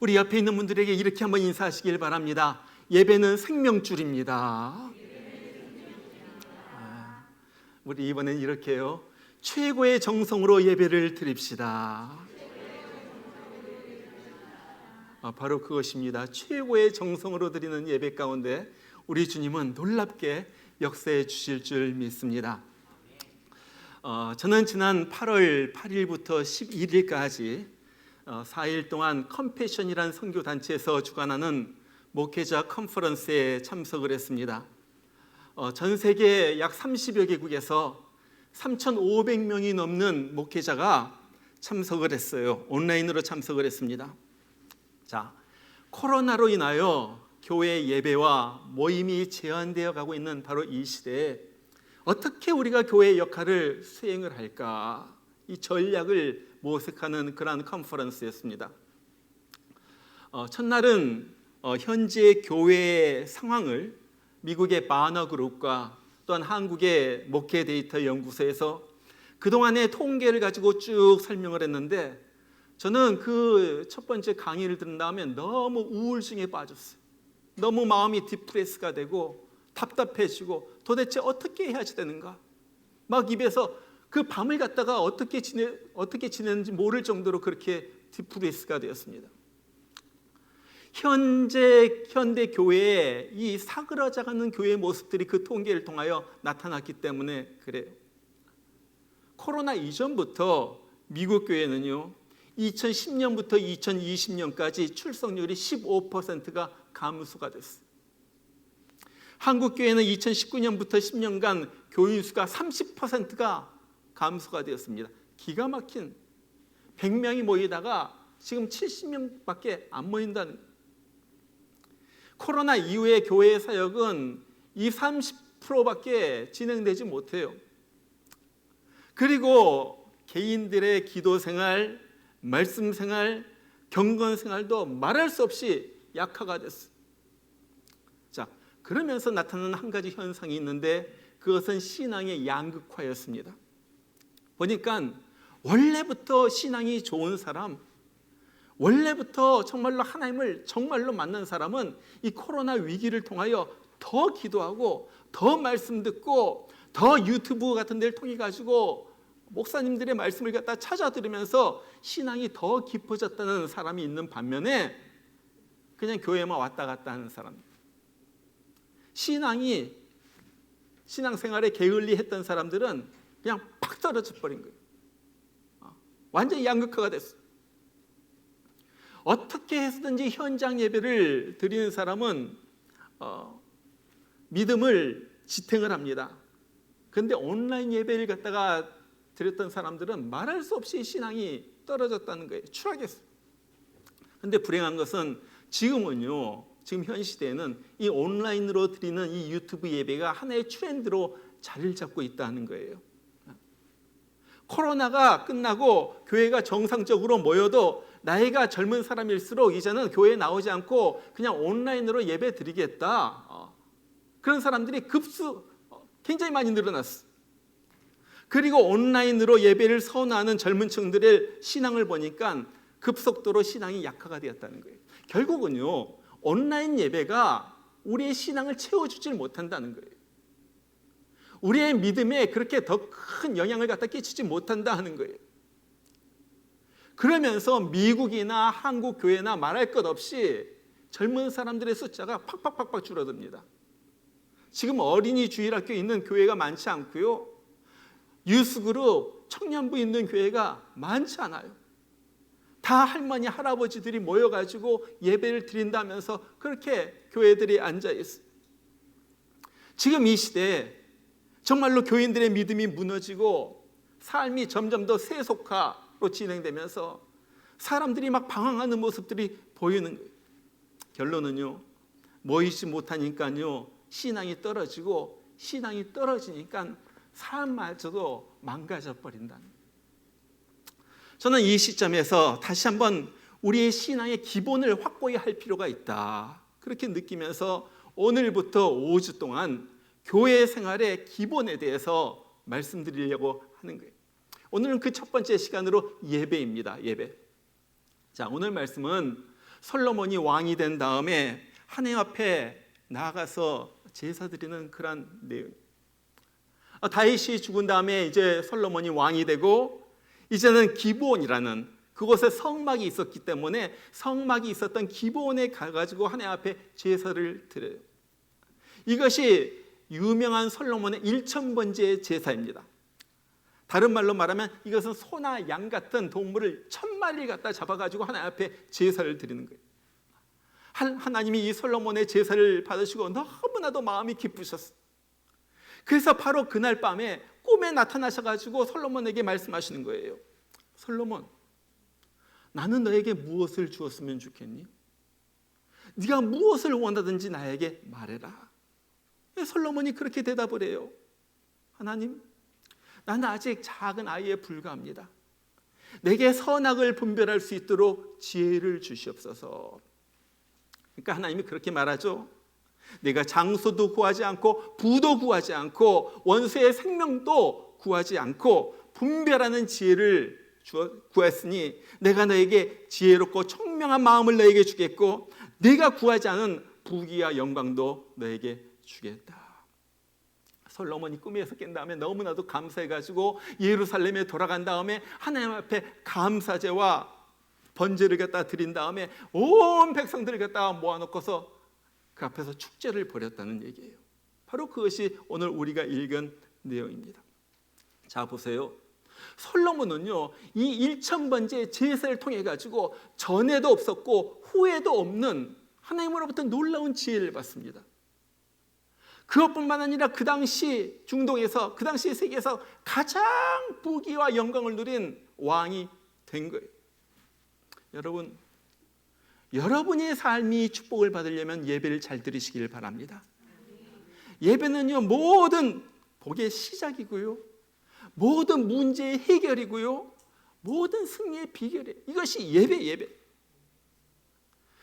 우리 옆에 있는 분들에게 이렇게 한번 인사하시길 바랍니다. 예배는 생명줄입니다. 우리 이번엔 이렇게요. 최고의 정성으로 예배를 드립시다. 바로 그것입니다. 최고의 정성으로 드리는 예배 가운데 우리 주님은 놀랍게 역사해 주실 줄 믿습니다. 저는 지난 8월 8일부터 11일까지 4일 동안 컴패션이라는 선교단체에서 주관하는 목회자 컨퍼런스에 참석을 했습니다. 전 세계 약 30여 개국에서 3,500명이 넘는 목회자가 참석을 했어요. 온라인으로 참석을 했습니다. 자, 코로나로 인하여 교회 예배와 모임이 제한되어 가고 있는 바로 이 시대에 어떻게 우리가 교회의 역할을 수행을 할까? 이 전략을 모색하는 그러한 컨퍼런스였습니다. 첫날은 현재 교회의 상황을 미국의 바너그룹과 또한 한국의 목회 데이터 연구소에서 그동안의 통계를 가지고 쭉 설명을 했는데 저는 그 첫 번째 강의를 들은 다음에 너무 우울증에 빠졌어요. 너무 마음이 디프레스가 되고 답답해지고 도대체 어떻게 해야지 되는가? 막 입에서 그 밤을 갖다가 어떻게 지내는지 모를 정도로 그렇게 디프레스가 되었습니다. 현대 교회의 이 사그라져가는 교회의 모습들이 그 통계를 통하여 나타났기 때문에 그래요. 코로나 이전부터 미국 교회는요 2010년부터 2020년까지 출석률이 15%가 감소가 됐어요. 한국 교회는 2019년부터 10년간 교인 수가 30%가 감소가 되었습니다. 기가 막힌 100명이 모이다가 지금 70명밖에 안 모인다는. 코로나 이후에 교회 사역은 30%밖에 진행되지 못해요. 그리고 개인들의 기도 생활, 말씀 생활, 경건 생활도 말할 수 없이 약화가 됐어요. 자, 그러면서 나타나는 한 가지 현상이 있는데 그것은 신앙의 양극화였습니다. 보니까 원래부터 신앙이 좋은 사람, 원래부터 정말로 하나님을 정말로 만난 사람은 이 코로나 위기를 통하여 더 기도하고 더 말씀 듣고 더 유튜브 같은 데를 통해 가지고 목사님들의 말씀을 갖다 찾아 들으면서 신앙이 더 깊어졌다는 사람이 있는 반면에 그냥 교회만 왔다 갔다 하는 사람, 신앙생활에 게을리했던 사람들은 그냥 팍 떨어져 버린 거예요. 완전히 양극화가 됐어요. 어떻게 해서든지 현장 예배를 드리는 사람은 믿음을 지탱을 합니다. 그런데 온라인 예배를 갖다가 드렸던 사람들은 말할 수 없이 신앙이 떨어졌다는 거예요. 추락했어요. 그런데 불행한 것은 지금 현 시대에는 이 온라인으로 드리는 이 유튜브 예배가 하나의 트렌드로 자리를 잡고 있다는 거예요. 코로나가 끝나고 교회가 정상적으로 모여도 나이가 젊은 사람일수록 이제는 교회에 나오지 않고 그냥 온라인으로 예배 드리겠다. 그런 사람들이 굉장히 많이 늘어났어. 그리고 온라인으로 예배를 선호하는 젊은 층들의 신앙을 보니까 급속도로 신앙이 약화가 되었다는 거예요. 결국은요, 온라인 예배가 우리의 신앙을 채워주질 못한다는 거예요. 우리의 믿음에 그렇게 더 큰 영향을 갖다 끼치지 못한다 하는 거예요. 그러면서 미국이나 한국 교회나 말할 것 없이 젊은 사람들의 숫자가 팍팍팍팍 줄어듭니다. 지금 어린이 주일학교 있는 교회가 많지 않고요, 유스그룹, 청년부 있는 교회가 많지 않아요. 다 할머니, 할아버지들이 모여가지고 예배를 드린다면서 그렇게 교회들이 앉아있어요. 지금 이 시대에 정말로 교인들의 믿음이 무너지고 삶이 점점 더 세속화로 진행되면서 사람들이 막 방황하는 모습들이 보이는 거예요. 결론은요, 모이지 못하니까요 신앙이 떨어지고, 신앙이 떨어지니까 삶마저도 망가져 버린다는 거예요. 저는 이 시점에서 다시 한번 우리의 신앙의 기본을 확고히 할 필요가 있다, 그렇게 느끼면서 오늘부터 5주 동안 교회 생활의 기본에 대해서 말씀드리려고 하는 거예요. 오늘은 그 첫 번째 시간으로 예배입니다. 예배. 자, 오늘 말씀은 솔로몬이 왕이 된 다음에 하나님 앞에 나아가서 제사 드리는 그런 내용. 다윗이 죽은 다음에 이제 솔로몬이 왕이 되고, 이제는 기브온이라는 그곳에 성막이 있었기 때문에 성막이 있었던 기브온에 가가지고 하나님 앞에 제사를 드려요. 이것이 유명한 솔로몬의 1000번째 제사입니다. 다른 말로 말하면 이것은 소나 양 같은 동물을 1000마리를 갖다 잡아가지고 하나님 앞에 제사를 드리는 거예요. 하나님이 이 솔로몬의 제사를 받으시고 너무나도 마음이 기쁘셨어요. 그래서 바로 그날 밤에 꿈에 나타나셔가지고 솔로몬에게 말씀하시는 거예요. 솔로몬, 나는 너에게 무엇을 주었으면 좋겠니? 네가 무엇을 원하든지 나에게 말해라. 솔로몬이 그렇게 대답을 해요. 하나님, 나는 아직 작은 아이에 불과합니다. 내게 선악을 분별할 수 있도록 지혜를 주시옵소서. 그러니까 하나님이 그렇게 말하죠. 내가 장소도 구하지 않고 부도 구하지 않고 원수의 생명도 구하지 않고 분별하는 지혜를 구했으니 내가 너에게 지혜롭고 총명한 마음을 너에게 주겠고 네가 구하지 않은 부귀와 영광도 너에게 주겠다. 솔로몬이 꿈에서 깬 다음에 너무나도 감사해가지고 예루살렘에 돌아간 다음에 하나님 앞에 감사제와 번제를 갖다 드린 다음에 온 백성들을 갖다가 모아놓고서 그 앞에서 축제를 벌였다는 얘기예요. 바로 그것이 오늘 우리가 읽은 내용입니다. 자, 보세요. 솔로몬은요, 이 1000번째 제사를 통해 가지고 전에도 없었고 후에도 없는 하나님으로부터 놀라운 지혜를 받습니다. 그것뿐만 아니라 그 당시 중동에서, 그 당시 세계에서 가장 부귀와 영광을 누린 왕이 된 거예요. 여러분, 여러분의 삶이 축복을 받으려면 예배를 잘 들으시길 바랍니다. 예배는요, 모든 복의 시작이고요, 모든 문제의 해결이고요, 모든 승리의 비결이에요. 이것이 예배.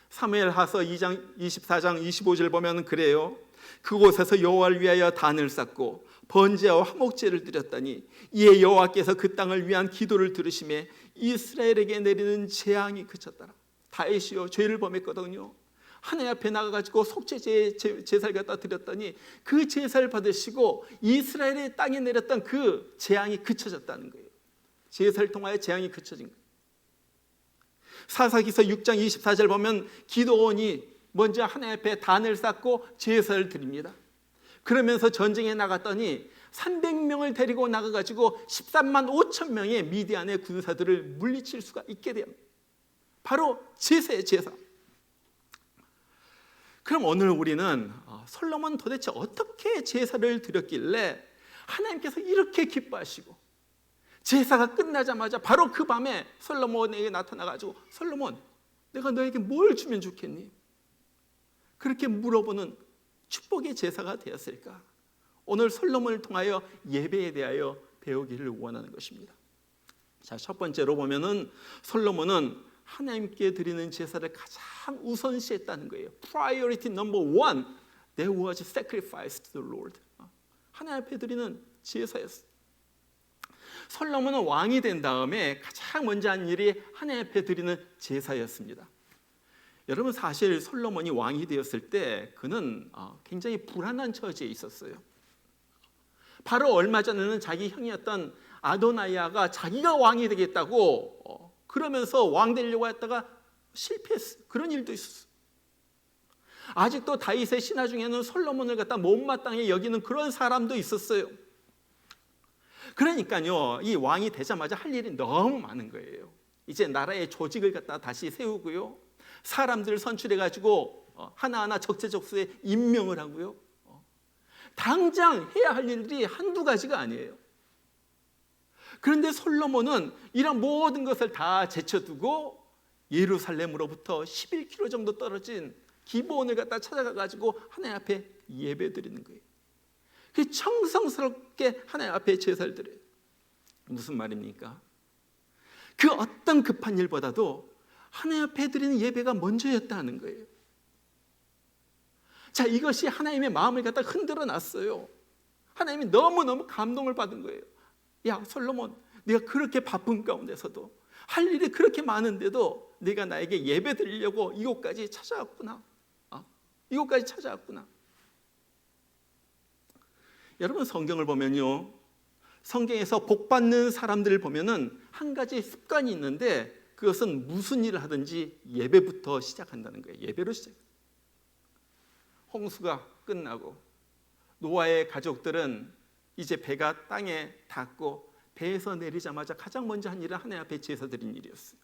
사무엘하서 2장 24장 25절 보면 그래요. 그곳에서 여호와를 위하여 단을 쌓고 번제와 화목제를 드렸더니 이에 여호와께서 그 땅을 위한 기도를 들으시매 이스라엘에게 내리는 재앙이 그쳤더라. 다윗이요, 죄를 범했거든요. 하나님 앞에 나가가지고 속죄제 제사를 갖다 드렸더니 그 제사를 받으시고 이스라엘의 땅에 내렸던 그 재앙이 그쳐졌다는 거예요. 제사를 통하여 재앙이 그쳐진 거예요. 사사기서 6장 24절 보면 기드온이 먼저 하나님 앞에 단을 쌓고 제사를 드립니다. 그러면서 전쟁에 나갔더니 300명을 데리고 나가가지고 13만 5천 명의 미디안의 군사들을 물리칠 수가 있게 됩니다. 바로 제사의 제사. 그럼 오늘 우리는 솔로몬 도대체 어떻게 제사를 드렸길래 하나님께서 이렇게 기뻐하시고 제사가 끝나자마자 바로 그 밤에 솔로몬에게 나타나가지고 솔로몬, 내가 너에게 뭘 주면 좋겠니? 그렇게 물어보는 축복의 제사가 되었을까? 오늘 솔로몬을 통하여 예배에 대하여 배우기를 원하는 것입니다. 자, 첫 번째로 보면은 솔로몬은 하나님께 드리는 제사를 가장 우선시했다는 거예요. Priority number one, there was sacrifice to the Lord. 하나님 앞에 드리는 제사였어요. 솔로몬은 왕이 된 다음에 가장 먼저 한 일이 하나님 앞에 드리는 제사였습니다. 여러분, 사실 솔로몬이 왕이 되었을 때 그는 굉장히 불안한 처지에 있었어요. 바로 얼마 전에는 자기 형이었던 아도나이아가 자기가 왕이 되겠다고 그러면서 왕 되려고 했다가 실패했어요. 그런 일도 있었어요. 아직도 다윗의 신하 중에는 솔로몬을 갖다 못마땅히 여기는 그런 사람도 있었어요. 그러니까요, 이 왕이 되자마자 할 일이 너무 많은 거예요. 이제 나라의 조직을 갖다 다시 세우고요, 사람들을 선출해가지고 하나하나 적재적소에 임명을 하고요, 당장 해야 할 일들이 한두 가지가 아니에요. 그런데 솔로몬은 이런 모든 것을 다 제쳐두고 예루살렘으로부터 11km 정도 떨어진 기브온을 갖다 찾아가가지고 하나님 앞에 예배 드리는 거예요. 그 청성스럽게 하나님 앞에 제사를 드려요. 무슨 말입니까? 그 어떤 급한 일보다도 하나님 앞에 드리는 예배가 먼저였다는 거예요. 자, 이것이 하나님의 마음을 갖다 흔들어 놨어요. 하나님이 너무너무 감동을 받은 거예요. 야, 솔로몬, 내가 그렇게 바쁜 가운데서도 할 일이 그렇게 많은데도 네가 나에게 예배 드리려고 이곳까지 찾아왔구나. 이곳까지 찾아왔구나. 여러분, 성경을 보면요, 성경에서 복 받는 사람들을 보면은 한 가지 습관이 있는데, 그것은 무슨 일을 하든지 예배부터 시작한다는 거예요. 예배로 시작. 홍수가 끝나고 노아의 가족들은 이제 배가 땅에 닿고 배에서 내리자마자 가장 먼저 한 일은 하나님 앞에 제사 드린 일이었어요.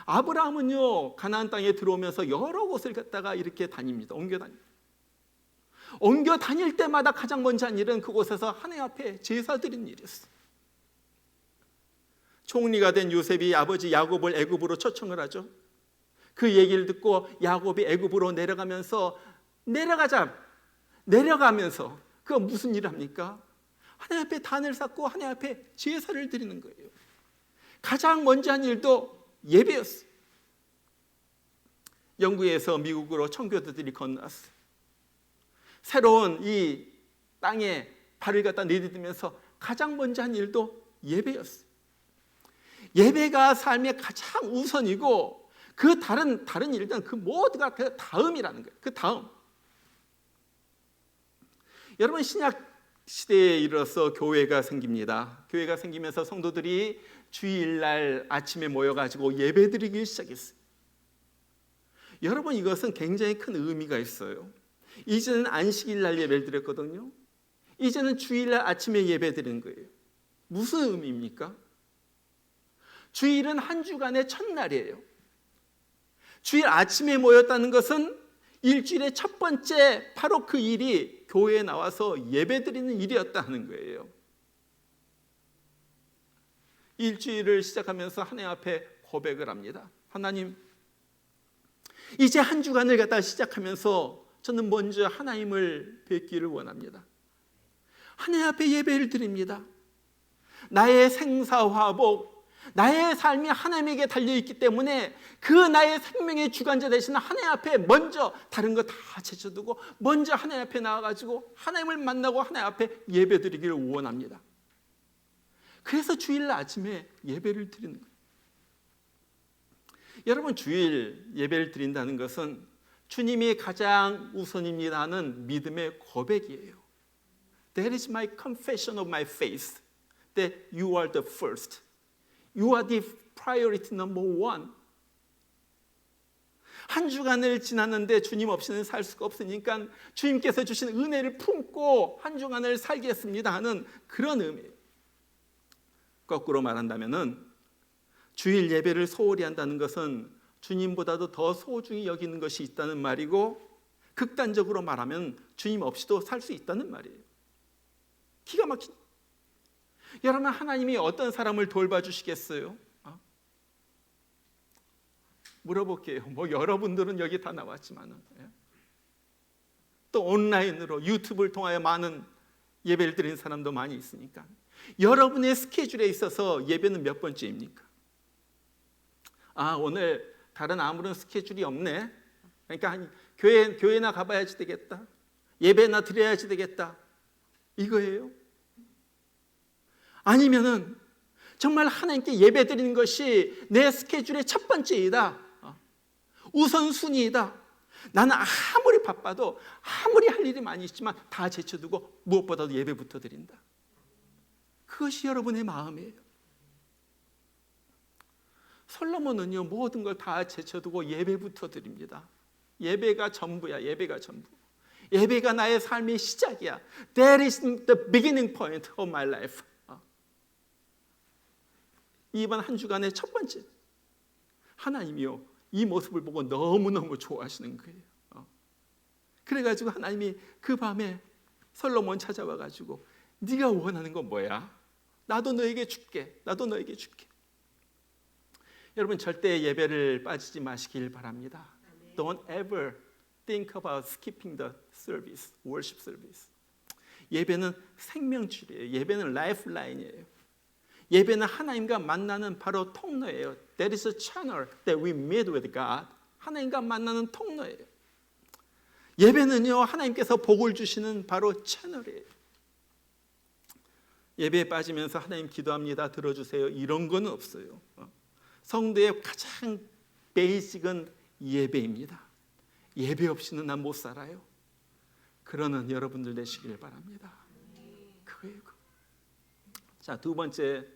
아브라함은요, 가나안 땅에 들어오면서 여러 곳을 갔다가 이렇게 다닙니다. 옮겨 다닐 때마다 가장 먼저 한 일은 그곳에서 하나님 앞에 제사 드린 일이었어요. 총리가 된 요셉이 아버지 야곱을 애굽으로 초청을 하죠. 그 얘기를 듣고 야곱이 애굽으로 내려가면서 그거 무슨 일을 합니까? 하나님 앞에 단을 쌓고 하나님 앞에 제사를 드리는 거예요. 가장 먼저 한 일도 예배였어요. 영국에서 미국으로 청교도들이 건너왔어요. 새로운 이 땅에 발을 갖다 내디디면서 가장 먼저 한 일도 예배였어요. 예배가 삶의 가장 우선이고, 그 다른 일들은 그 모두가 그 다음이라는 거예요. 그 다음. 여러분, 신약 시대에 이르러서 교회가 생깁니다. 교회가 생기면서 성도들이 주일날 아침에 모여가지고 예배드리기 시작했어요. 여러분, 이것은 굉장히 큰 의미가 있어요. 이제는 안식일날 예배를 드렸거든요. 이제는 주일날 아침에 예배드리는 거예요. 무슨 의미입니까? 주일은 한 주간의 첫날이에요. 주일 아침에 모였다는 것은 일주일의 첫 번째, 바로 그 일이 교회에 나와서 예배드리는 일이었다는 거예요. 일주일을 시작하면서 하나님 앞에 고백을 합니다. 하나님, 이제 한 주간을 갖다 시작하면서 저는 먼저 하나님을 뵙기를 원합니다. 하나님 앞에 예배를 드립니다. 나의 생사화복, 나의 삶이 하나님에게 달려있기 때문에 그 나의 생명의 주관자 되시는 하나님 앞에 먼저 다른 거 다 제쳐두고 먼저 하나님 앞에 나와가지고 하나님을 만나고 하나님 앞에 예배드리기를 원합니다. 그래서 주일 아침에 예배를 드리는 거예요. 여러분, 주일 예배를 드린다는 것은 주님이 가장 우선입니다 하는 믿음의 고백이에요. That is my confession of my faith, that you are the first. You are the priority number one. 한 주간을 지났는데 주님 없이는 살 수가 없으니까 주님께서 주신 은혜를 품고 한 주간을 살겠습니다 하는 그런 의미예요. 거꾸로 말한다면은 주일 예배를 소홀히 한다는 것은 주님보다도 더 소중히 여기는 것이 있다는 말이고, 극단적으로 말하면 주님 없이도 살 수 있다는 말이에요. 기가 막힌. 여러분, 하나님이 어떤 사람을 돌봐주시겠어요? 물어볼게요. 여러분들은 여기 다 나왔지만 또 온라인으로 유튜브를 통하여 많은 예배를 드리는 사람도 많이 있으니까 여러분의 스케줄에 있어서 예배는 몇 번째입니까? 오늘 다른 아무런 스케줄이 없네. 그러니까 교회나 가봐야지 되겠다. 예배나 드려야지 되겠다. 이거예요? 아니면은 정말 하나님께 예배 드리는 것이 내 스케줄의 첫 번째이다. 우선순위이다. 나는 아무리 바빠도 아무리 할 일이 많이 있지만 다 제쳐두고 무엇보다도 예배부터 드린다. 그것이 여러분의 마음이에요. 솔로몬은요, 모든 걸 다 제쳐두고 예배부터 드립니다. 예배가 전부야. 예배가 전부. 예배가 나의 삶의 시작이야. That is the beginning point of my life. 이번 한 주간의 첫 번째, 하나님이요, 이 모습을 보고 너무너무 좋아하시는 거예요. 그래가지고 하나님이 그 밤에 솔로몬 찾아와가지고 네가 원하는 건 뭐야? 나도 너에게 줄게. 나도 너에게 줄게. 여러분, 절대 예배를 빠지지 마시길 바랍니다. Don't ever think about skipping the service, worship service. 예배는 생명줄이에요. 예배는 라이프라인이에요. 예배는 하나님과 만나는 바로 통로예요. That is a channel that we meet with God. 하나님과 만나는 통로예요. 예배는요, 하나님께서 복을 주시는 바로 채널이에요. 예배에 빠지면서 하나님 기도합니다, 들어주세요, 이런 건 없어요. 성도의 가장 베이직은 예배입니다. 예배 없이는 난 못 살아요. 그러는 여러분들 되시길 바랍니다. 그거예요. 자, 두 번째,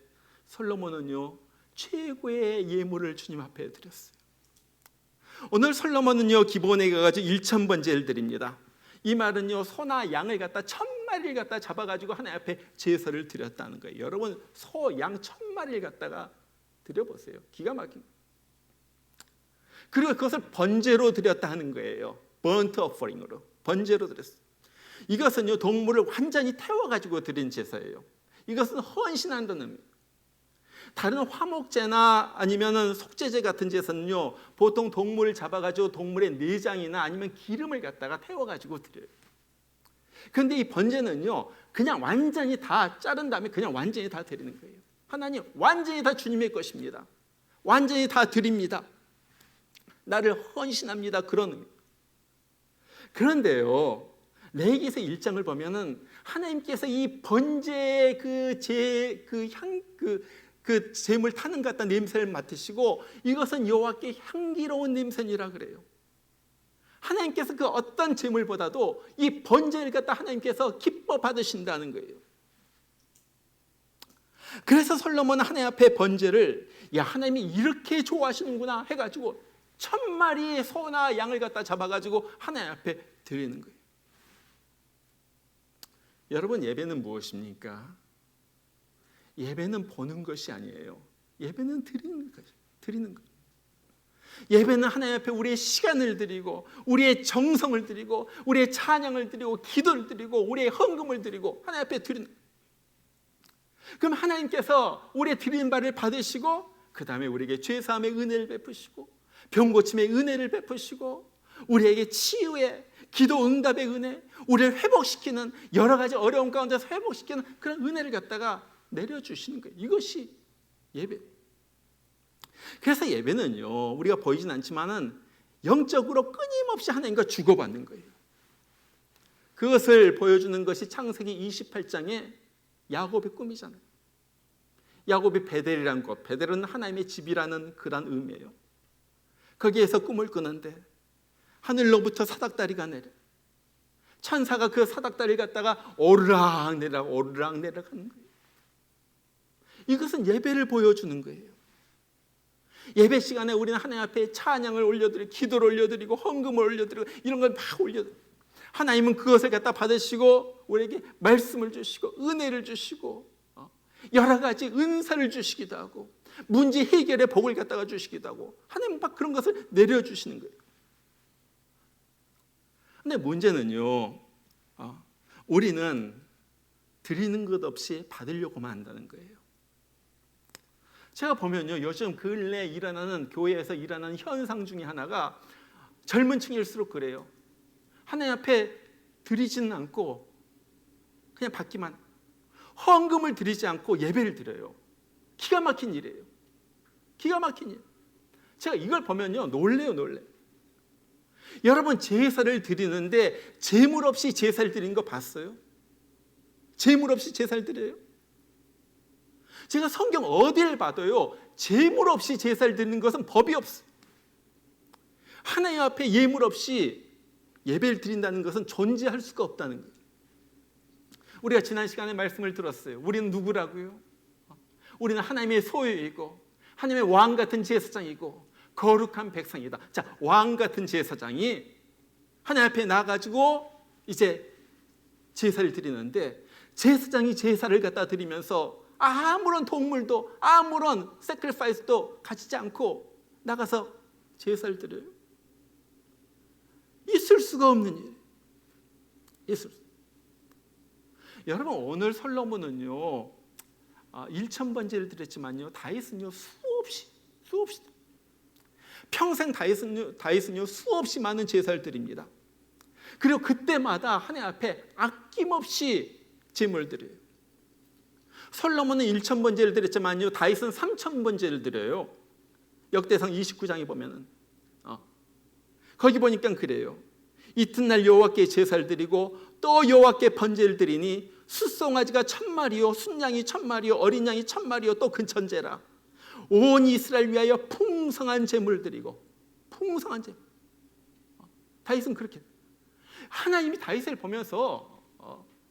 솔로몬은요 최고의 예물을 주님 앞에 드렸어요. 오늘 솔로몬은요 기본에 가가지고 1000번제를 드립니다. 이 말은요 소나 양을 갖다 1000마리를 갖다 잡아가지고 하나님 앞에 제사를 드렸다는 거예요. 여러분, 소, 양 1000마리를 갖다가 드려보세요. 기가 막힌. 그리고 그것을 번제로 드렸다 하는 거예요. 번트 오퍼링으로, 번제로 드렸어요. 이것은요 동물을 완전히 태워가지고 드린 제사예요. 이것은 헌신한다는 의미예요. 다른 화목제나 아니면은 속죄제 같은 제사는요 보통 동물을 잡아가지고 동물의 내장이나 아니면 기름을 갖다가 태워가지고 드려요. 그런데 이 번제는요 그냥 완전히 다 자른 다음에 그냥 완전히 다 드리는 거예요. 하나님, 완전히 다 주님의 것입니다. 완전히 다 드립니다. 나를 헌신합니다. 그런 의미. 그런데요 레위기서 1장을 보면은 하나님께서 이 번제의 그 제물 타는 것 같다 냄새를 맡으시고 이것은 여호와께 향기로운 냄새니라 그래요. 하나님께서 그 어떤 제물보다도 이 번제를 갖다 하나님께서 기뻐 받으신다는 거예요. 그래서 솔로몬은 하나님 앞에 번제를, 야, 하나님이 이렇게 좋아하시는구나 해가지고 1000마리의 소나 양을 갖다 잡아가지고 하나님 앞에 드리는 거예요. 여러분, 예배는 무엇입니까? 예배는 보는 것이 아니에요. 예배는 드리는 거죠. 드리는 것. 예배는 하나님 앞에 우리의 시간을 드리고 우리의 정성을 드리고 우리의 찬양을 드리고 기도를 드리고 우리의 헌금을 드리고 하나님 앞에 드리는 거예요. 그럼 하나님께서 우리의 드리는 바를 받으시고 그 다음에 우리에게 죄사함의 은혜를 베푸시고 병고침의 은혜를 베푸시고 우리에게 치유의 기도 응답의 은혜, 우리를 회복시키는 여러 가지 어려움 가운데서 회복시키는 그런 은혜를 갖다가 내려주시는 거예요. 이것이 예배. 그래서 예배는요 우리가 보이진 않지만은 영적으로 끊임없이 하나님과 주고받는 거예요. 그것을 보여주는 것이 창세기 28장의 야곱의 꿈이잖아요. 야곱이 베델이라는 곳, 베델은 하나님의 집이라는 그런 의미예요. 거기에서 꿈을 꾸는데 하늘로부터 사닥다리가 내려, 천사가 그 사닥다리를 갖다가 오르락 내리락 오르락 내리락 하는 거예요. 이것은 예배를 보여주는 거예요. 예배 시간에 우리는 하나님 앞에 찬양을 올려드리고 기도를 올려드리고 헌금을 올려드리고 이런 걸 막 올려드리고 하나님은 그것을 갖다 받으시고 우리에게 말씀을 주시고 은혜를 주시고 여러 가지 은사를 주시기도 하고 문제 해결의 복을 갖다가 주시기도 하고 하나님은 막 그런 것을 내려주시는 거예요. 근데 문제는요 우리는 드리는 것 없이 받으려고만 한다는 거예요. 제가 보면요 요즘 근래 일어나는 교회에서 일어나는 현상 중에 하나가 젊은 층일수록 그래요. 하나님 앞에 드리지는 않고 그냥 받기만, 헌금을 드리지 않고 예배를 드려요. 기가 막힌 일이에요. 기가 막힌 일. 제가 이걸 보면요 놀래요. 여러분, 제사를 드리는데 제물 없이 제사를 드리는 거 봤어요? 제물 없이 제사를 드려요? 제가 성경 어디를 봐도요 제물 없이 제사를 드리는 것은 법이 없어요. 하나님 앞에 예물 없이 예배를 드린다는 것은 존재할 수가 없다는 거예요. 우리가 지난 시간에 말씀을 들었어요. 우리는 누구라고요? 우리는 하나님의 소유이고 하나님의 왕 같은 제사장이고 거룩한 백성이다. 자, 왕 같은 제사장이 하나님 앞에 나가지고 이제 제사를 드리는데 제사장이 제사를 갖다 드리면서 아무런 동물도 아무런 세크리파이스도 가지지 않고 나가서 제사를 드려요. 있을 수가 없는 일. 있을 수. 여러분, 오늘 솔로몬은요 1000번제를 드렸지만요 다윗은요 수없이 평생 다윗은요 수없이 많은 제사를 드립니다. 그리고 그때마다 하나님 앞에 아낌없이 제물을 드려요. 솔로몬은 1000번제를 드렸지만요 다윗은 3000번제를 드려요. 역대상 29장에 보면은 거기 보니까 그래요. 이튿날 여호와께 제사를 드리고 또 여호와께 번제를 드리니 숫송아지가 1000마리요, 순양이 1000마리요, 어린 양이 1000마리요, 또 근천제라. 온 이스라엘 위하여 풍성한 제물 드리고. 풍성한 제물. 다윗은 그렇게, 하나님이 다윗을 보면서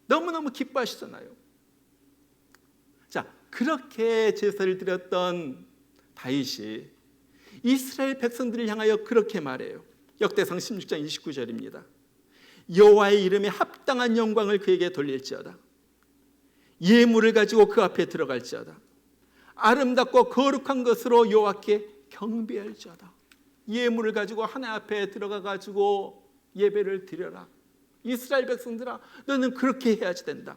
너무너무 기뻐하시잖아요. 자, 그렇게 제사를 드렸던 다윗이 이스라엘 백성들을 향하여 그렇게 말해요. 역대상 16장 29절입니다. 여호와의 이름에 합당한 영광을 그에게 돌릴지어다. 예물을 가지고 그 앞에 들어갈지어다. 아름답고 거룩한 것으로 여호와께 경배할지어다. 예물을 가지고 하나님 앞에 들어가 가지고 예배를 드려라. 이스라엘 백성들아, 너는 그렇게 해야지 된다.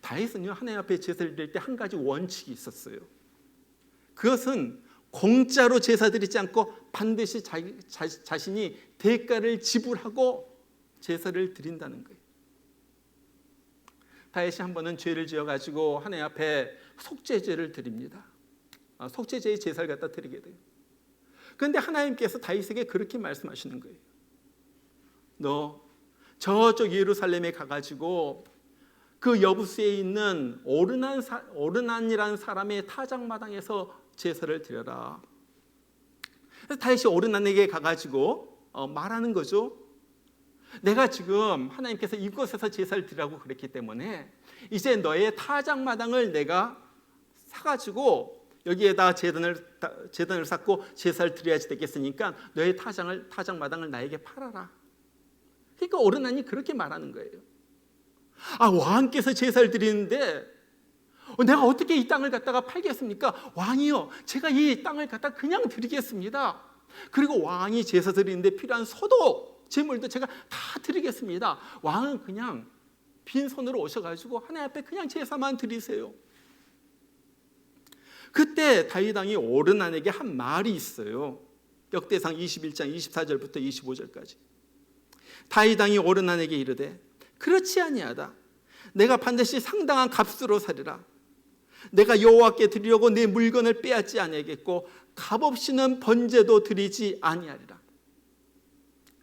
다윗은요, 하나님 앞에 제사를 드릴 때 한 가지 원칙이 있었어요. 그것은 공짜로 제사 드리지 않고 반드시 자신이 대가를 지불하고 제사를 드린다는 거예요. 다윗이 한 번은 죄를 지어가지고 하나님 앞에 속죄제를 드립니다. 속죄제의 제사를 갖다 드리게 돼요. 그런데 하나님께서 다윗에게 그렇게 말씀하시는 거예요. 너 저쪽 예루살렘에 가가지고 그 여부스에 있는 오르난이라는 사람의 타작마당에서 제사를 드려라. 그래서 다윗이 오르난에게 가가지고 말하는 거죠. 내가 지금 하나님께서 이곳에서 제사를 드리라고 그랬기 때문에 이제 너의 타작마당을 내가 사가지고 여기에다 제단을 쌓고 제사를 드려야지 되겠으니까 너의 타작마당을 나에게 팔아라. 그러니까 오르난이 그렇게 말하는 거예요. 왕께서 제사를 드리는데 내가 어떻게 이 땅을 갖다가 팔겠습니까? 왕이요, 제가 이 땅을 갖다 그냥 드리겠습니다. 그리고 왕이 제사 드리는데 필요한 소도 제물도 제가 다 드리겠습니다. 왕은 그냥 빈손으로 오셔가지고 하나님 앞에 그냥 제사만 드리세요. 그때 다윗 왕이 오르난에게 한 말이 있어요. 역대상 21장 24절부터 25절까지. 다윗 왕이 오르난에게 이르되 그렇지 아니하다. 내가 반드시 상당한 값으로 사리라. 내가 여호와께 드리려고 내 물건을 빼앗지 아니하겠고 값없이는 번제도 드리지 아니하리라.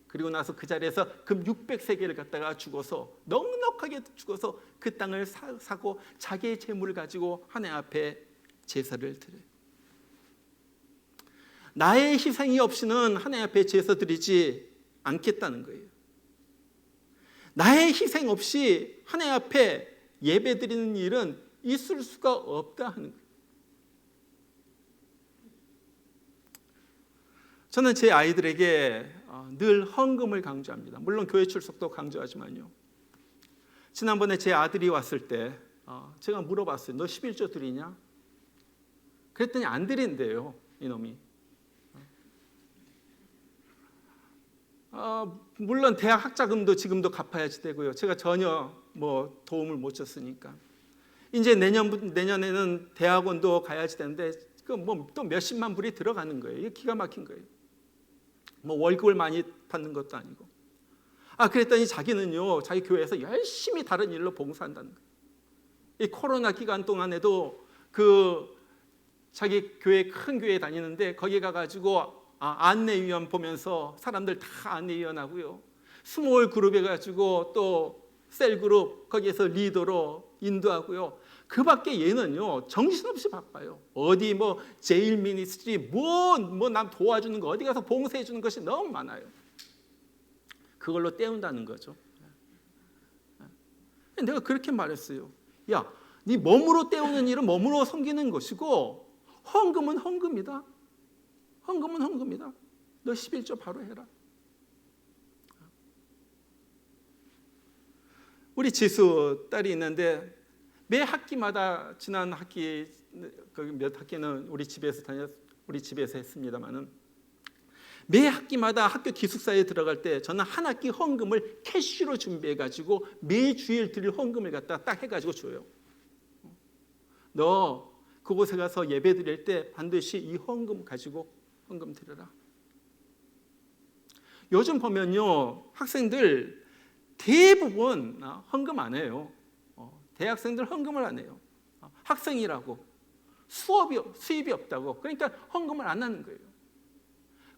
그리고 나서 그 자리에서 금 600세겔을 갖다가 주고서 넉넉하게 주고서 그 땅을 사고 자기의 재물을 가지고 하나님 앞에 제사를 드려요. 나의 희생이 없이는 하나님 앞에 제사 드리지 않겠다는 거예요. 나의 희생 없이 하나님 앞에 예배 드리는 일은 있을 수가 없다 하는 거예요. 저는 제 아이들에게 늘 헌금을 강조합니다. 물론 교회 출석도 강조하지만요. 지난번에 제 아들이 왔을 때 제가 물어봤어요. 너 11조 드리냐? 그랬더니 안 드린대요, 이놈이. 물론 대학 학자금도 지금도 갚아야지 되고요. 제가 전혀 도움을 못 줬으니까. 이제 내년에는 대학원도 가야지 되는데 또 몇십만 불이 들어가는 거예요. 이게 기가 막힌 거예요. 월급을 많이 받는 것도 아니고. 그랬더니 자기는요, 자기 교회에서 열심히 다른 일로 봉사한다는 거예요. 이 코로나 기간 동안에도 자기 교회 큰 교회 다니는데 거기 가가지고 안내위원 보면서 사람들 다 안내위원하고요. 스몰 그룹 해가지고 또 셀그룹 거기에서 리더로 인도하고요. 그 밖에 얘는요 정신없이 바빠요. 어디 제일 미니스트리 남 도와주는 거 어디 가서 봉사해 주는 것이 너무 많아요. 그걸로 때운다는 거죠. 내가 그렇게 말했어요. 야, 네 몸으로 때우는 일은 몸으로 섬기는 것이고 헌금은 헌금이다. 헌금은 헌금이다. 너 11조 바로 해라. 우리 지수 딸이 있는데 매 학기마다 지난 학기 몇 학기는 우리 집에서 했습니다만은 매 학기마다 학교 기숙사에 들어갈 때 저는 한 학기 헌금을 캐시로 준비해 가지고 매 주일 드릴 헌금을 갖다 딱 해가지고 줘요. 너 그곳에 가서 예배 드릴 때 반드시 이 헌금 가지고 헌금 드려라. 요즘 보면요 학생들 대부분 헌금 안 해요. 대학생들 헌금을 안 해요. 학생이라고 수입이 없다고 그러니까 헌금을 안 하는 거예요.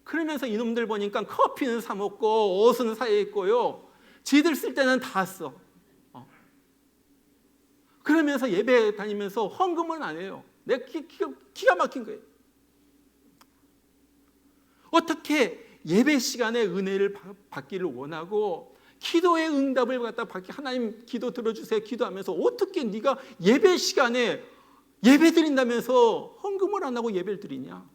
그러면서 이놈들 보니까 커피는 사 먹고 옷은 사 입고요. 지들 쓸 때는 다 써. 그러면서 예배 다니면서 헌금은 안 해요. 내가 기가 막힌 거예요. 어떻게 예배 시간에 은혜를 받기를 원하고 기도의 응답을 갖다 받기, 하나님 기도 들어주세요 기도하면서 어떻게 네가 예배 시간에 예배 드린다면서 헌금을 안 하고 예배를 드리냐?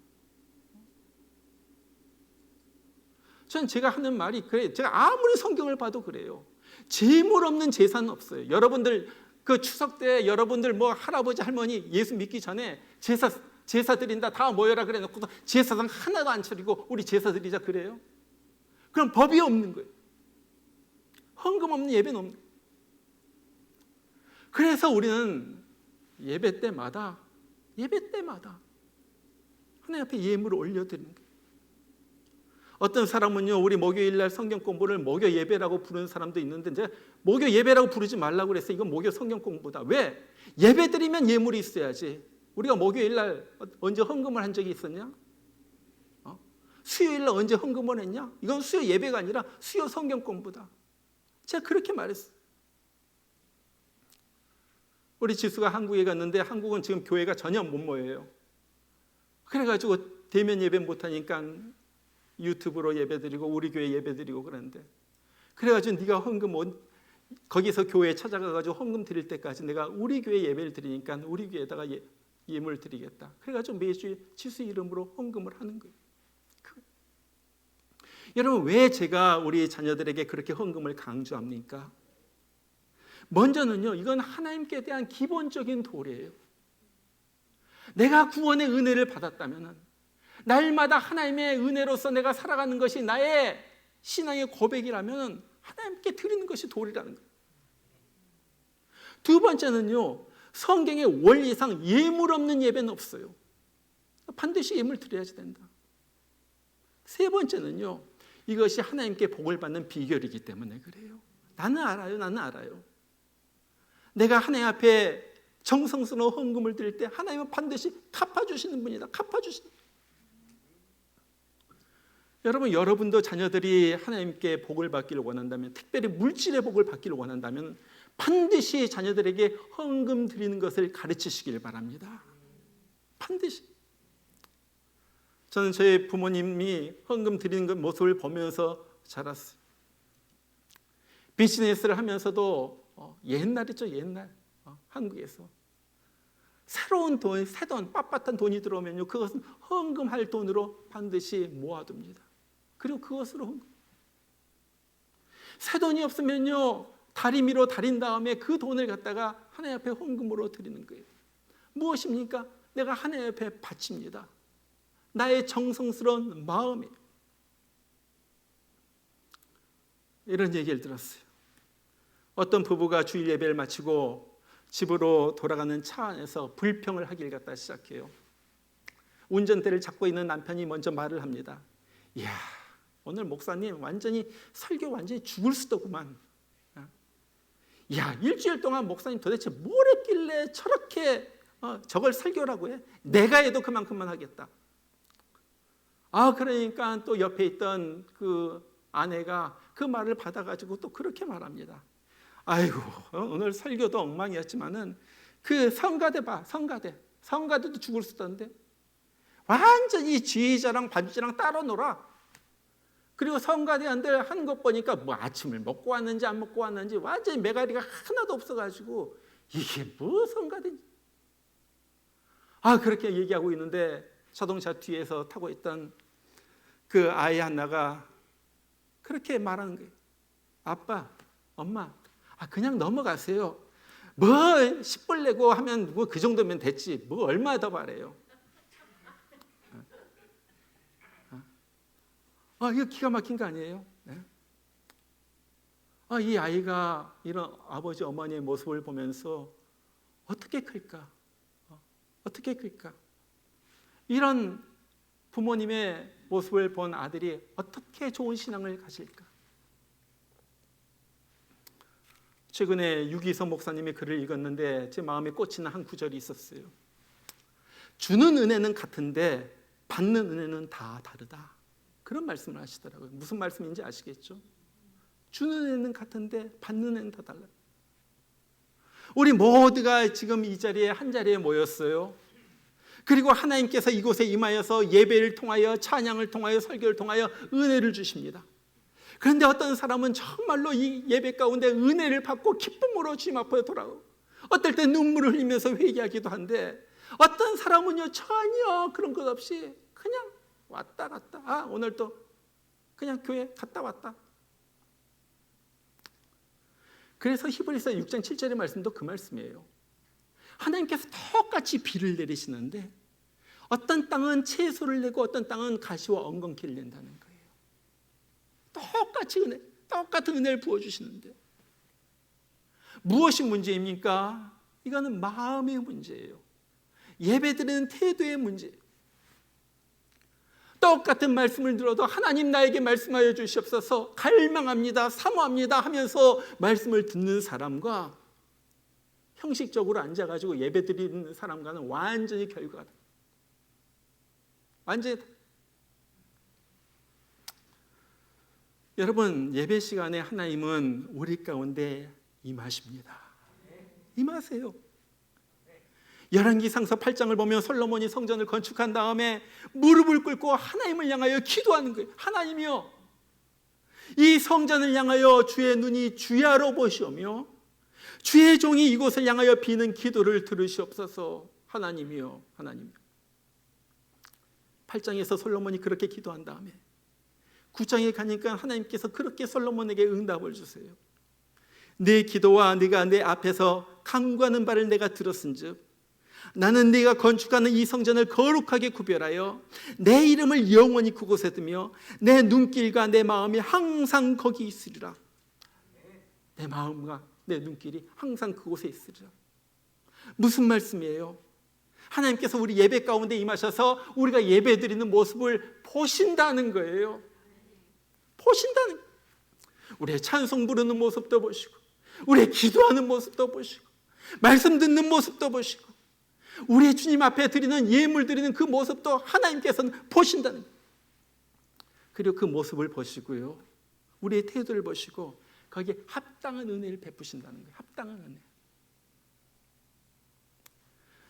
전 제가 하는 말이 그래요. 제가 아무리 성경을 봐도 그래요. 재물 없는 제사는 없어요. 여러분들 그 추석 때 여러분들 뭐 할아버지 할머니 예수 믿기 전에 제사 드린다 다 모여라 그래 놓고서 제사상 하나도 안 차리고 우리 제사 드리자 그래요? 그럼 법이 없는 거예요. 헌금 없는 예배는 없는 거예요. 그래서 우리는 예배 때마다 하나님 앞에 예물을 올려드리는 거예요. 어떤 사람은요, 우리 목요일 날 성경 공부를 목요 예배라고 부르는 사람도 있는데 이제 목요 예배라고 부르지 말라고 그랬어요. 이건 목요 성경 공부다. 왜? 예배 드리면 예물이 있어야지. 우리가 목요일 날 언제 헌금을 한 적이 있었냐? 수요일 날 언제 헌금을 했냐? 이건 수요 예배가 아니라 수요 성경 공부다. 제가 그렇게 말했어요. 우리 지수가 한국에 갔는데 한국은 지금 교회가 전혀 못 모여요. 그래가지고 대면 예배 못하니까 유튜브로 예배드리고 우리 교회 예배드리고 그러는데, 그래가지고 네가 헌금 거기서 교회에 찾아가가지고 헌금 드릴 때까지 내가 우리 교회 예배를 드리니까 우리 교회에다가 예물 드리겠다. 그래가지고 매주 지수 이름으로 헌금을 하는 거예요. 여러분, 왜 제가 우리 자녀들에게 그렇게 헌금을 강조합니까? 먼저는요, 이건 하나님께 대한 기본적인 도리예요. 내가 구원의 은혜를 받았다면 날마다 하나님의 은혜로서 내가 살아가는 것이 나의 신앙의 고백이라면 하나님께 드리는 것이 도리라는 거예요. 두 번째는요, 성경의 원리상 예물 없는 예배는 없어요. 반드시 예물 드려야지 된다. 세 번째는요, 이것이 하나님께 복을 받는 비결이기 때문에 그래요. 나는 알아요. 내가 하나님 앞에 정성스러운 헌금을 드릴 때 하나님은 반드시 갚아주시는 분이다. 여러분, 여러분도 자녀들이 하나님께 복을 받기를 원한다면, 특별히 물질의 복을 받기를 원한다면 반드시 자녀들에게 헌금 드리는 것을 가르치시길 바랍니다. 반드시. 저는 저희 부모님이 헌금 드리는 모습을 보면서 자랐어요. 비즈니스를 하면서도 옛날이죠, 옛날. 한국에서 새로운 돈, 새돈, 빳빳한 돈이 들어오면요, 그것은 헌금할 돈으로 반드시 모아둡니다. 그리고 그것으로 헌금. 새 돈이 없으면요, 다리미로 다린 다음에 그 돈을 갖다가 하나님 앞에 헌금으로 드리는 거예요. 무엇입니까? 내가 하나님 앞에 바칩니다. 나의 정성스러운 마음이에요. 이런 얘기를 들었어요. 어떤 부부가 주일 예배를 마치고 집으로 돌아가는 차 안에서 불평을 하길 갖다 시작해요. 운전대를 잡고 있는 남편이 먼저 말을 합니다. 이야, 오늘 목사님 설교 완전히 죽을 수도구만. 야, 일주일 동안 목사님 도대체 뭘 했길래 저렇게 저걸 설교라고 해? 내가 해도 그만큼만 하겠다. 그러니까 또 옆에 있던 그 아내가 그 말을 받아가지고 또 그렇게 말합니다. 아이고, 오늘 설교도 엉망이었지만은 그 성가대 봐, 성가대도 죽을 수 있던데 완전히 지휘자랑 반주자랑 따로 놀아. 그리고 성가대한들 하는 것 보니까 뭐 아침을 먹고 왔는지 안 먹고 왔는지 완전히 메가리가 하나도 없어가지고 이게 뭐 성가대인지. 그렇게 얘기하고 있는데 자동차 뒤에서 타고 있던 그 아이 하나가 그렇게 말하는 거예요. 아빠, 엄마, 그냥 넘어가세요. 뭐 10불 내고 하면 뭐 그 정도면 됐지. 뭐 얼마 더 바래요. 이거 기가 막힌 거 아니에요? 네? 이 아이가 이런 아버지 어머니의 모습을 보면서 어떻게 클까? 어떻게 클까? 이런 부모님의 모습을 본 아들이 어떻게 좋은 신앙을 가질까? 최근에 유기성 목사님의 글을 읽었는데 제 마음에 꽂히는 한 구절이 있었어요. 주는 은혜는 같은데 받는 은혜는 다 다르다. 그런 말씀을 하시더라고요. 무슨 말씀인지 아시겠죠? 주는 은혜는 같은데 받는 은혜는 다 달라요. 우리 모두가 지금 이 자리에 한 자리에 모였어요. 그리고 하나님께서 이곳에 임하여서 예배를 통하여 찬양을 통하여 설교를 통하여 은혜를 주십니다. 그런데 어떤 사람은 정말로 이 예배 가운데 은혜를 받고 기쁨으로 주님 앞에 돌아오고, 어떨 때 눈물을 흘리면서 회개하기도 한데, 어떤 사람은요 전혀 그런 것 없이 그냥 왔다 갔다, 오늘 또 그냥 교회 갔다 왔다. 그래서 히브리서 6장 7절의 말씀도 그 말씀이에요. 하나님께서 똑같이 비를 내리시는데 어떤 땅은 채소를 내고 어떤 땅은 가시와 엉겅퀴를 낸다는 거예요. 똑같이 똑같은 은혜를 부어주시는데 무엇이 문제입니까? 이거는 마음의 문제예요. 예배드리는 태도의 문제예요. 똑같은 말씀을 들어도 하나님 나에게 말씀하여 주시옵소서, 갈망합니다, 사모합니다 하면서 말씀을 듣는 사람과 형식적으로 앉아가지고 예배드리는 사람과는 완전히 결과가 다. 완전히. 여러분, 예배 시간에 하나님은 우리 가운데 임하십니다. 임하세요. 열왕기상서 8장을 보면 솔로몬이 성전을 건축한 다음에 무릎을 꿇고 하나님을 향하여 기도하는 거예요. 하나님이여, 이 성전을 향하여 주의 눈이 주야로 보시오며 주의 종이 이곳을 향하여 비는 기도를 들으시옵소서. 하나님이여, 하나님이여. 8장에서 솔로몬이 그렇게 기도한 다음에 9장에 가니까 하나님께서 그렇게 솔로몬에게 응답을 주세요. 내 기도와 네가 내 앞에서 간구하는 바를 내가 들었은즉 나는 네가 건축하는 이 성전을 거룩하게 구별하여 내 이름을 영원히 그곳에 두며 내 눈길과 내 마음이 항상 거기 있으리라. 내 마음과 내 눈길이 항상 그곳에 있으리라. 무슨 말씀이에요? 하나님께서 우리 예배 가운데 임하셔서 우리가 예배 드리는 모습을 보신다는 거예요. 보신다는 거예요. 우리의 찬송 부르는 모습도 보시고, 우리의 기도하는 모습도 보시고, 말씀 듣는 모습도 보시고, 우리 주님 앞에 드리는 예물 드리는 그 모습도 하나님께서는 보신다는 거예요. 그리고 그 모습을 보시고요, 우리의 태도를 보시고 거기에 합당한 은혜를 베푸신다는 거예요. 합당한 은혜.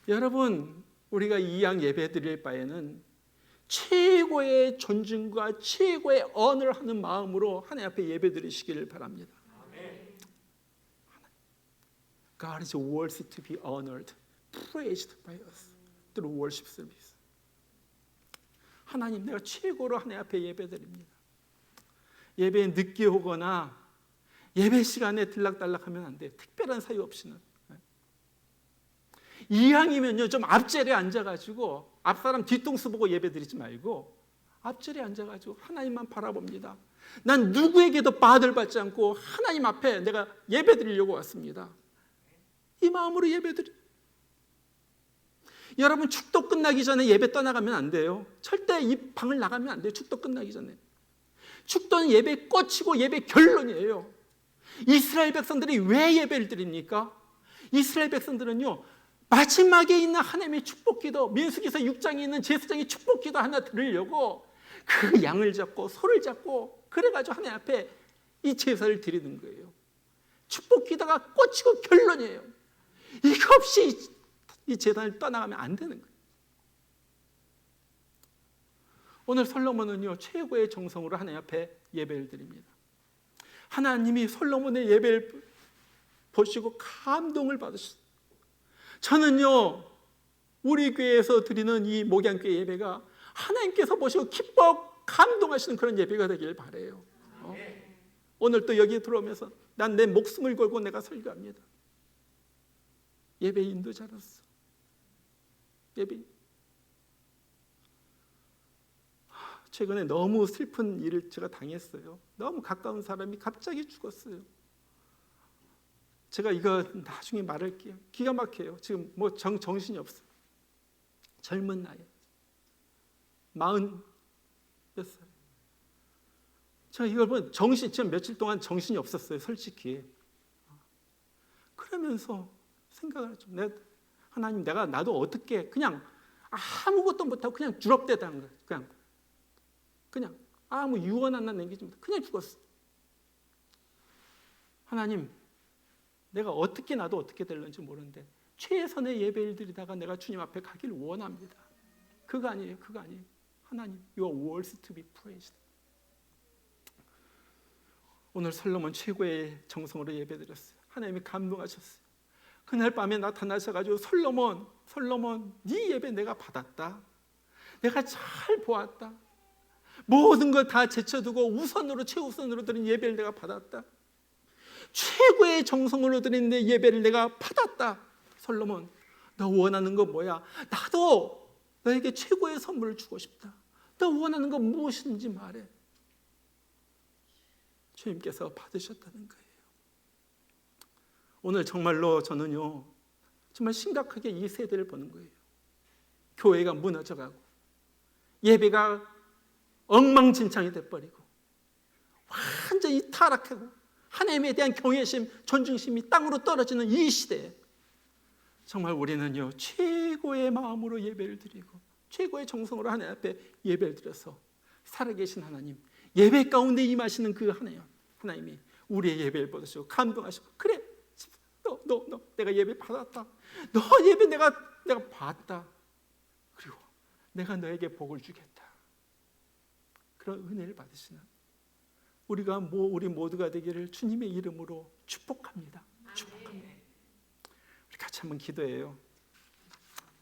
여러분, 우리가 이 양 예배 드릴 바에는 최고의 존중과 최고의 언어를 하는 마음으로 하나님 앞에 예배 드리시기를 바랍니다. God is worthy to be honored, praised by us through worship service. 하나님, 내가 최고로 하나님 앞에 예배 드립니다. 예배에 늦게 오거나 예배 시간에 들락달락하면 안 돼요. 특별한 사유 없이는. 이왕이면요, 좀 앞자리에 앉아가지고 앞사람 뒤통수 보고 예배 드리지 말고 앞자리에 앉아가지고 하나님만 바라봅니다. 난 누구에게도 바들받지 않고 하나님 앞에 내가 예배 드리려고 왔습니다. 이 마음으로 예배 드리. 여러분, 축도 끝나기 전에 예배 떠나가면 안 돼요. 절대 이 방을 나가면 안 돼요. 축도 끝나기 전에. 축도는 예배 끝이고 예배 결론이에요. 이스라엘 백성들이 왜 예배를 드립니까? 이스라엘 백성들은요, 마지막에 있는 하나님의 축복기도, 민수기서 6장에 있는 제사장의 축복기도 하나 드리려고 그 양을 잡고 소를 잡고 그래가지고 하나님 앞에 이 제사를 드리는 거예요. 축복기도가 끝이고 결론이에요. 이거 없이 이 제단을 떠나가면 안 되는 거예요. 오늘 솔로몬은요, 최고의 정성으로 하나님 앞에 예배를 드립니다. 하나님이 솔로몬의 예배를 보시고 감동을 받으셨어요. 저는요, 우리 교회에서 드리는 이 목양교회 예배가 하나님께서 보시고 기뻐 감동하시는 그런 예배가 되길 바라요. 오늘 또 여기 들어오면서 난 내 목숨을 걸고 내가 설교합니다. 예배 인도자로서. 최근에 너무 슬픈 일을 제가 당했어요. 너무 가까운 사람이 갑자기 죽었어요. 제가 이거 나중에 말할게요. 기가 막혀요. 지금 뭐 정신이 없어요. 젊은 나이 40몇 살. 제가 이걸 보면 지금 며칠 동안 정신이 없었어요. 솔직히. 그러면서 생각을 했죠. 하나님, 나도 어떻게 그냥 아무것도 못하고 그냥 주럽대다는 거예요. 그냥 아무 유언 하나 남기지 못하고 그냥 죽었어. 하나님, 내가 어떻게 나도 어떻게 될는지 모르는데 최선의 예배를 드리다가 내가 주님 앞에 가기를 원합니다. 그거 아니에요. 그거 아니에요. 하나님, You are worthy to be praised. 오늘 솔로몬 최고의 정성으로 예배드렸어요. 하나님이 감동하셨어요. 그날 밤에 나타나셔가지고 솔로몬 네 예배 내가 받았다. 내가 잘 보았다. 모든 걸 다 제쳐두고 우선으로 최우선으로 드린 예배를 내가 받았다. 최고의 정성으로 드린 내 예배를 내가 받았다. 솔로몬, 너 원하는 거 뭐야? 나도 너에게 최고의 선물을 주고 싶다. 너 원하는 거 무엇인지 말해. 주님께서 받으셨다는 거예요. 오늘 정말로 저는요, 정말 심각하게 이 세대를 보는 거예요. 교회가 무너져가고 예배가 엉망진창이 돼버리고 완전히 타락하고 하나님에 대한 경외심, 존중심이 땅으로 떨어지는 이 시대에 정말 우리는요, 최고의 마음으로 예배를 드리고 최고의 정성으로 하나님 앞에 예배를 드려서 살아계신 하나님, 예배 가운데 임하시는 그 하나님이 우리의 예배를 받으시고 감동하시고, 그래, 너 내가 예배 받았다. 너 예배 내가 받았다. 그리고 내가 너에게 복을 주겠다. 그런 은혜를 받으시는 우리 모두가 되기를 주님의 이름으로 축복합니다. 축복합니다. 우리 같이 한번 기도해요.